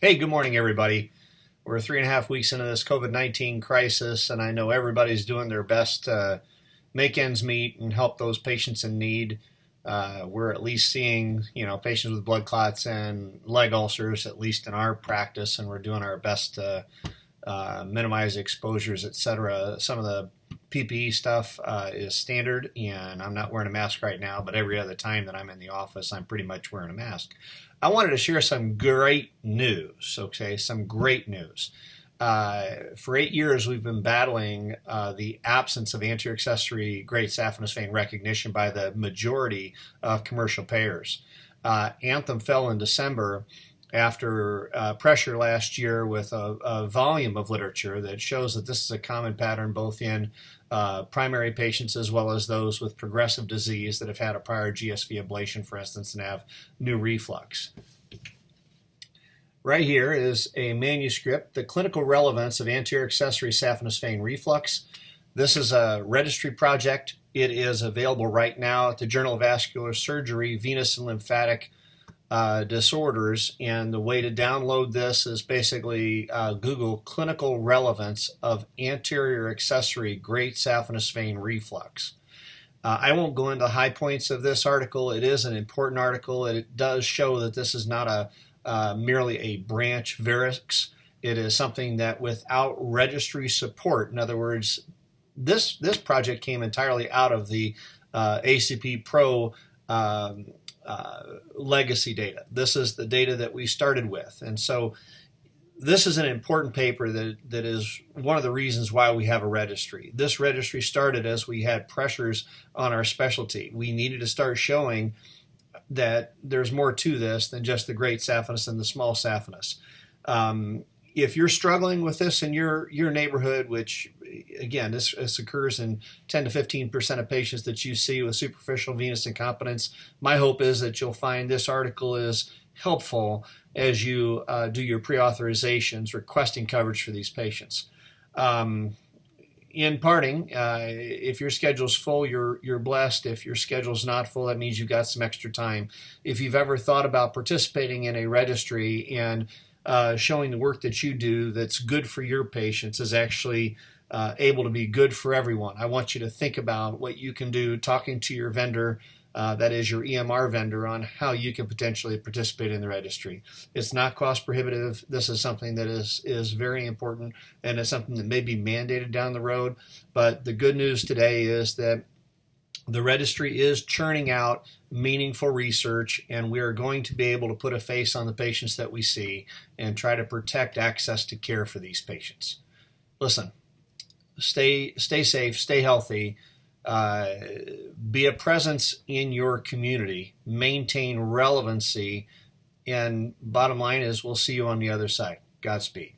Hey, good morning, everybody. We're 3.5 weeks into this COVID-19 crisis, and I know everybody's doing their best to make ends meet and help those patients in need. We're at least seeing, patients with blood clots and leg ulcers, at least in our practice, and we're doing our best to minimize exposures, etc. Some of the PPE stuff is standard, and I'm not wearing a mask right now, but every other time that I'm in the office, I'm pretty much wearing a mask. I wanted to share some great news, okay? Some great news. For 8 years, we've been battling the absence of anterior accessory great saphenous vein recognition by the majority of commercial payers. Anthem fell in December after pressure last year with a volume of literature that shows that this is a common pattern both in primary patients as well as those with progressive disease that have had a prior GSV ablation, for instance, and have new reflux. Right here is a manuscript, The Clinical Relevance of Anterior Accessory Saphenous Vein Reflux. This is a registry project. It is available right now at the Journal of Vascular Surgery, Venous and Lymphatic Disorders, and the way to download this is basically Google clinical relevance of anterior accessory great saphenous vein reflux. I won't go into high points of this article. It is an important article, and it does show that this is not merely a branch varix. It is something that without registry support, in other words, this project came entirely out of the ACP Pro legacy data. This is the data that we started with. And so this is an important paper that is one of the reasons why we have a registry. This registry started as we had pressures on our specialty. We needed to start showing that there's more to this than just the great saphenous and the small saphenous. If you're struggling with this in your neighborhood, which again, this occurs in 10 to 15% of patients that you see with superficial venous incompetence, my hope is that you'll find this article is helpful as you do your pre-authorizations requesting coverage for these patients. In parting, if your schedule's full, you're blessed. If your schedule's not full, that means you've got some extra time. If you've ever thought about participating in a registry and showing the work that you do that's good for your patients is actually able to be good for everyone, I want you to think about what you can do talking to your vendor, that is your EMR vendor, on how you can potentially participate in the registry. It's not cost prohibitive. This is something that is very important, and it's something that may be mandated down the road. But the good news today is that the registry is churning out meaningful research, and we are going to be able to put a face on the patients that we see and try to protect access to care for these patients. Listen, stay safe, stay healthy, be a presence in your community, maintain relevancy, and bottom line is we'll see you on the other side. Godspeed.